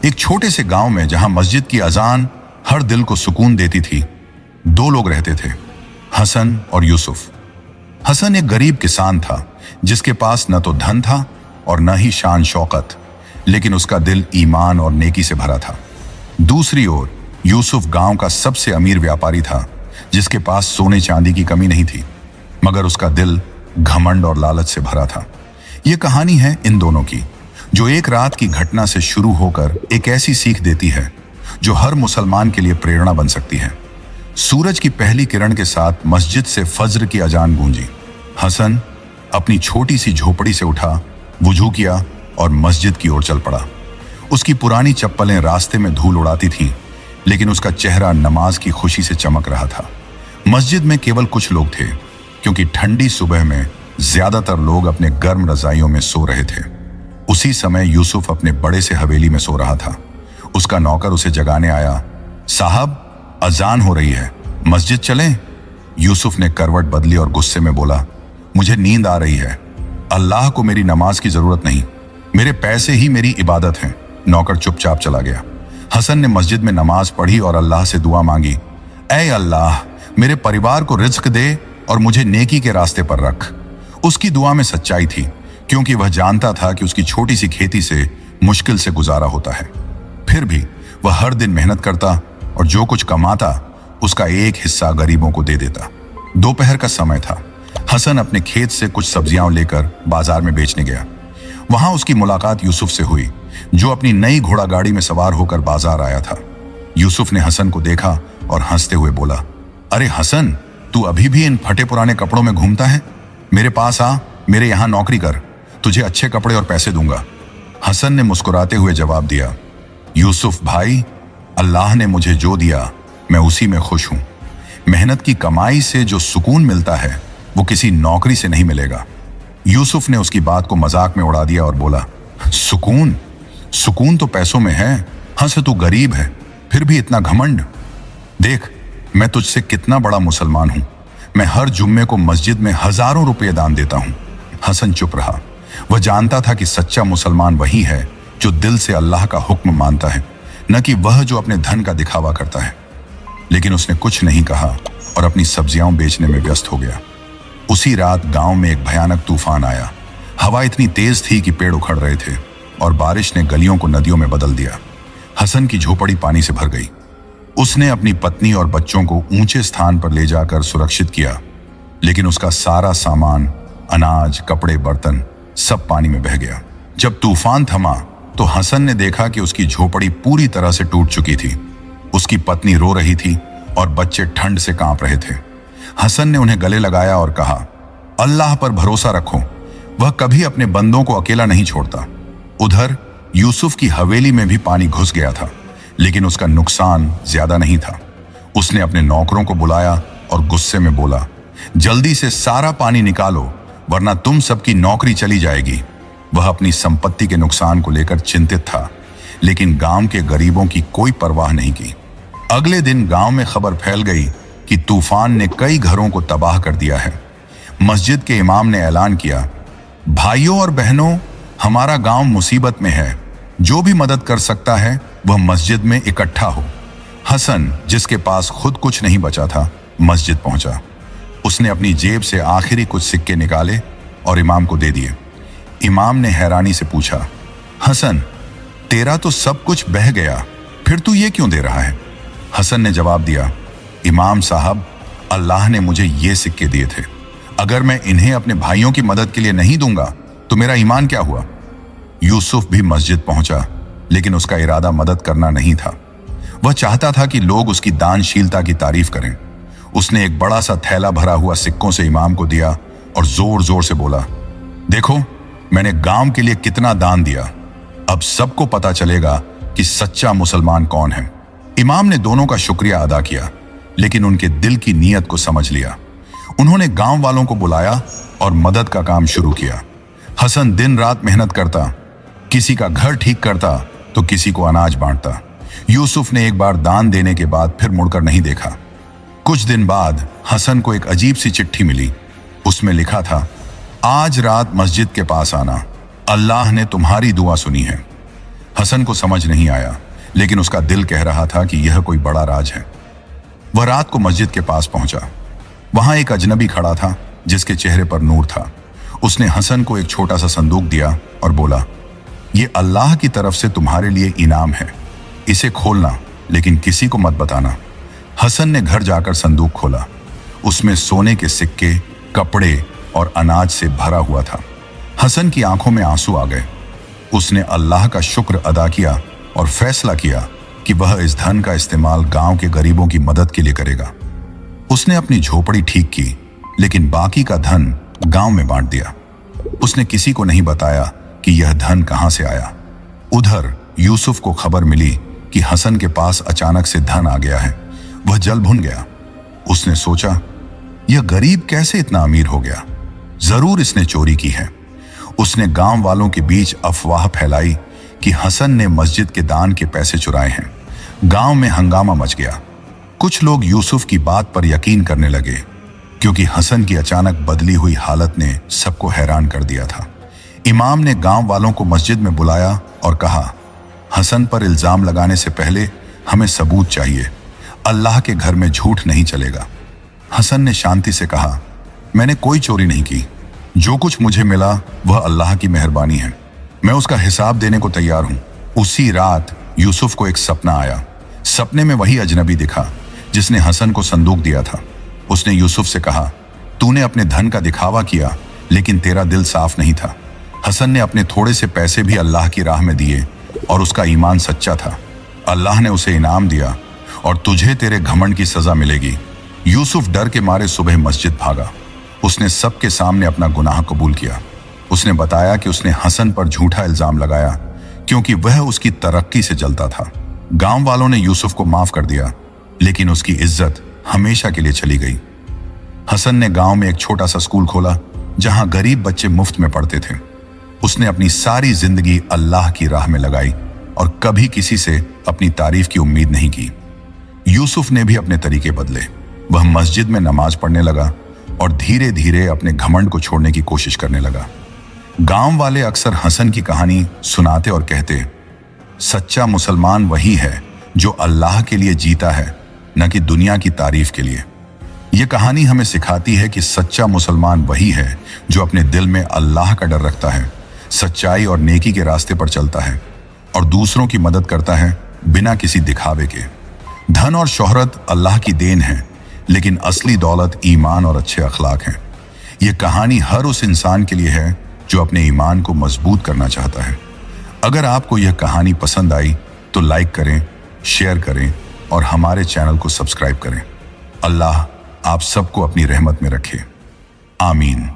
एक छोटे से गांव में जहां मस्जिद की अजान हर दिल को सुकून देती थी, दो लोग रहते थे, हसन और यूसुफ। हसन एक गरीब किसान था जिसके पास न तो धन था और न ही शान शौकत, लेकिन उसका दिल ईमान और नेकी से भरा था। दूसरी ओर यूसुफ गांव का सबसे अमीर व्यापारी था जिसके पास सोने चांदी की कमी नहीं थी, मगर उसका दिल घमंड और लालच से भरा था। यह कहानी है इन दोनों की, जो एक रात की घटना से शुरू होकर एक ऐसी सीख देती है जो हर मुसलमान के लिए प्रेरणा बन सकती है। सूरज की पहली किरण के साथ मस्जिद से फज्र की अजान गूंजी। हसन अपनी छोटी सी झोपड़ी से उठा, वुजू किया और मस्जिद की ओर चल पड़ा। उसकी पुरानी चप्पलें रास्ते में धूल उड़ाती थीं, लेकिन उसका चेहरा नमाज की खुशी से चमक रहा था। मस्जिद में केवल कुछ लोग थे, क्योंकि ठंडी सुबह में ज्यादातर लोग अपने गर्म रजाइयों में सो रहे थे। उसी समय यूसुफ अपने बड़े से हवेली में सो रहा था। उसका नौकर उसे जगाने आया। साहब, अजान हो रही है, मस्जिद चलें? यूसुफ ने करवट बदली और गुस्से में बोला, मुझे नींद आ रही है। अल्लाह को मेरी नमाज की जरूरत नहीं, मेरे पैसे ही मेरी इबादत हैं। नौकर चुपचाप चला गया। हसन ने मस्जिद में नमाज पढ़ी और अल्लाह से दुआ मांगी, ऐ अल्लाह, मेरे परिवार को रिज्क दे और मुझे नेकी के रास्ते पर रख। उसकी दुआ में सच्चाई थी, क्योंकि वह जानता था कि उसकी छोटी सी खेती से मुश्किल से गुजारा होता है। फिर भी वह हर दिन मेहनत करता और जो कुछ कमाता उसका एक हिस्सा गरीबों को दे देता। दोपहर का समय था। हसन अपने खेत से कुछ सब्जियां लेकर बाजार में बेचने गया। वहां उसकी मुलाकात यूसुफ से हुई, जो अपनी नई घोड़ा गाड़ी में सवार होकर बाजार आया था। यूसुफ ने हसन को देखा और हंसते हुए बोला, अरे हसन, तू अभी भी इन फटे पुराने कपड़ों में घूमता है? मेरे पास आ, मेरे यहां नौकरी कर, तुझे अच्छे कपड़े और पैसे दूंगा। हसन ने मुस्कुराते हुए जवाब दिया, यूसुफ भाई, अल्लाह ने मुझे जो दिया मैं उसी में खुश हूं। मेहनत की कमाई से जो सुकून मिलता है वो किसी नौकरी से नहीं मिलेगा। यूसुफ ने उसकी बात को मजाक में उड़ा दिया और बोला, सुकून? सुकून तो पैसों में है। हंस, तू गरीब है फिर भी इतना घमंड। देख, मैं तुझसे कितना बड़ा मुसलमान हूं। मैं हर जुम्मे को मस्जिद में हजारों रुपये दान देता हूं। हसन चुप रहा। वह जानता था कि सच्चा मुसलमान वही है जो दिल से अल्लाह का हुक्म मानता है, न कि वह जो अपने धन का दिखावा करता है। लेकिन उसने कुछ नहीं कहा और अपनी सब्जियां बेचने में व्यस्त हो गया। उसी रात गांव में एक भयानक तूफान आया। हवा इतनी तेज थी कि पेड़ उखड़ रहे थे और बारिश ने गलियों को नदियों में बदल दिया। हसन की झोपड़ी पानी से भर गई। उसने अपनी पत्नी और बच्चों को ऊंचे स्थान पर ले जाकर सुरक्षित किया, लेकिन उसका सारा सामान, अनाज, कपड़े, बर्तन सब पानी में बह गया। जब तूफान थमा तो हसन ने देखा कि उसकी झोपड़ी पूरी तरह से टूट चुकी थी। उसकी पत्नी रो रही थी और बच्चे ठंड से कांप रहे थे। हसन ने उन्हें गले लगाया और कहा, अल्लाह पर भरोसा रखो, वह कभी अपने बंदों को अकेला नहीं छोड़ता। उधर यूसुफ की हवेली में भी पानी घुस गया था, लेकिन उसका नुकसान ज्यादा नहीं था। उसने अपने नौकरों को बुलाया और गुस्से में बोला, जल्दी से सारा पानी निकालो, वरना तुम सबकी नौकरी चली जाएगी। वह अपनी संपत्ति के नुकसान को लेकर चिंतित था, लेकिन गांव के गरीबों की कोई परवाह नहीं की। अगले दिन गांव में खबर फैल गई कि तूफान ने कई घरों को तबाह कर दिया है। मस्जिद के इमाम ने ऐलान किया, भाइयों और बहनों, हमारा गांव मुसीबत में है। जो भी मदद कर सकता है वह मस्जिद में इकट्ठा हो। हसन, जिसके पास खुद कुछ नहीं बचा था, मस्जिद पहुंचा। उसने अपनी जेब से आखिरी कुछ सिक्के निकाले और इमाम को दे दिए। इमाम ने हैरानी से पूछा, हसन, तेरा तो सब कुछ बह गया, फिर तू ये क्यों दे रहा है? हसन ने जवाब दिया, इमाम साहब, अल्लाह ने मुझे ये सिक्के दिए थे। अगर मैं इन्हें अपने भाइयों की मदद के लिए नहीं दूंगा तो मेरा ईमान क्या हुआ? यूसुफ भी मस्जिद पहुंचा, लेकिन उसका इरादा मदद करना नहीं था। वह चाहता था कि लोग उसकी दानशीलता की तारीफ करें। उसने एक बड़ा सा थैला भरा हुआ सिक्कों से इमाम को दिया और जोर जोर से बोला, देखो, मैंने गांव के लिए कितना दान दिया। अब सबको पता चलेगा कि सच्चा मुसलमान कौन है। इमाम ने दोनों का शुक्रिया अदा किया, लेकिन उनके दिल की नीयत को समझ लिया। उन्होंने गांव वालों को बुलाया और मदद का काम शुरू किया। हसन दिन रात मेहनत करता, किसी का घर ठीक करता तो किसी को अनाज बांटता। यूसुफ ने एक बार दान देने के बाद फिर मुड़कर नहीं देखा। कुछ दिन बाद हसन को एक अजीब सी चिट्ठी मिली। उसमें लिखा था, आज रात मस्जिद के पास आना, अल्लाह ने तुम्हारी दुआ सुनी है। हसन को समझ नहीं आया, लेकिन उसका दिल कह रहा था कि यह कोई बड़ा राज है। वह रात को मस्जिद के पास पहुंचा। वहां एक अजनबी खड़ा था जिसके चेहरे पर नूर था। उसने हसन को एक छोटा सा संदूक दिया और बोला, यह अल्लाह की तरफ से तुम्हारे लिए इनाम है, इसे खोलना लेकिन किसी को मत बताना। हसन ने घर जाकर संदूक खोला। उसमें सोने के सिक्के, कपड़े और अनाज से भरा हुआ था। हसन की आंखों में आंसू आ गए। उसने अल्लाह का शुक्र अदा किया और फैसला किया कि वह इस धन का इस्तेमाल गांव के गरीबों की मदद के लिए करेगा। उसने अपनी झोपड़ी ठीक की, लेकिन बाकी का धन गांव में बांट दिया। उसने किसी को नहीं बताया कि यह धन कहां से आया। उधर यूसुफ को खबर मिली कि हसन के पास अचानक से धन आ गया है। वह जल भुन गया। उसने सोचा, यह गरीब कैसे इतना अमीर हो गया? जरूर इसने चोरी की है। उसने गांव वालों के बीच अफवाह फैलाई कि हसन ने मस्जिद के दान के पैसे चुराए हैं। गांव में हंगामा मच गया। कुछ लोग यूसुफ की बात पर यकीन करने लगे, क्योंकि हसन की अचानक बदली हुई हालत ने सबको हैरान कर दिया था। इमाम ने गांव वालों को मस्जिद में बुलाया और कहा, हसन पर इल्जाम लगाने से पहले हमें सबूत चाहिए। अल्लाह के घर में झूठ नहीं चलेगा। हसन ने शांति से कहा, मैंने कोई चोरी नहीं की। जो कुछ मुझे मिला वह अल्लाह की मेहरबानी है। मैं उसका हिसाब देने को तैयार हूं। उसी रात यूसुफ को एक सपना आया। सपने में वही अजनबी दिखा जिसने हसन को संदूक दिया था। उसने यूसुफ से कहा, तूने अपने धन का दिखावा किया, लेकिन तेरा दिल साफ नहीं था। हसन ने अपने थोड़े से पैसे भी अल्लाह की राह में दिए और उसका ईमान सच्चा था। अल्लाह ने उसे इनाम दिया और तुझे तेरे घमंड की सजा मिलेगी। यूसुफ डर के मारे सुबह मस्जिद भागा। उसने सबके सामने अपना गुनाह कबूल किया। उसने बताया कि उसने हसन पर झूठा इल्जाम लगाया क्योंकि वह उसकी तरक्की से जलता था। गांव वालों ने यूसुफ को माफ कर दिया, लेकिन उसकी इज्जत हमेशा के लिए चली गई। हसन ने गांव में एक छोटा सा स्कूल खोला जहां गरीब बच्चे मुफ्त में पढ़ते थे। उसने अपनी सारी जिंदगी अल्लाह की राह में लगाई और कभी किसी से अपनी तारीफ की उम्मीद नहीं की। यूसुफ ने भी अपने तरीके बदले। वह मस्जिद में नमाज पढ़ने लगा और धीरे धीरे अपने घमंड को छोड़ने की कोशिश करने लगा। गांव वाले अक्सर हसन की कहानी सुनाते और कहते, सच्चा मुसलमान वही है जो अल्लाह के लिए जीता है, न कि दुनिया की तारीफ के लिए। यह कहानी हमें सिखाती है कि सच्चा मुसलमान वही है जो अपने दिल में अल्लाह का डर रखता है, सच्चाई और नेकी के रास्ते पर चलता है और दूसरों की मदद करता है बिना किसी दिखावे के। धन और शोहरत अल्लाह की देन है, लेकिन असली दौलत ईमान और अच्छे अखलाक हैं। यह कहानी हर उस इंसान के लिए है जो अपने ईमान को मजबूत करना चाहता है। अगर आपको यह कहानी पसंद आई तो लाइक करें, शेयर करें और हमारे चैनल को सब्सक्राइब करें। अल्लाह आप सबको अपनी रहमत में रखे। आमीन।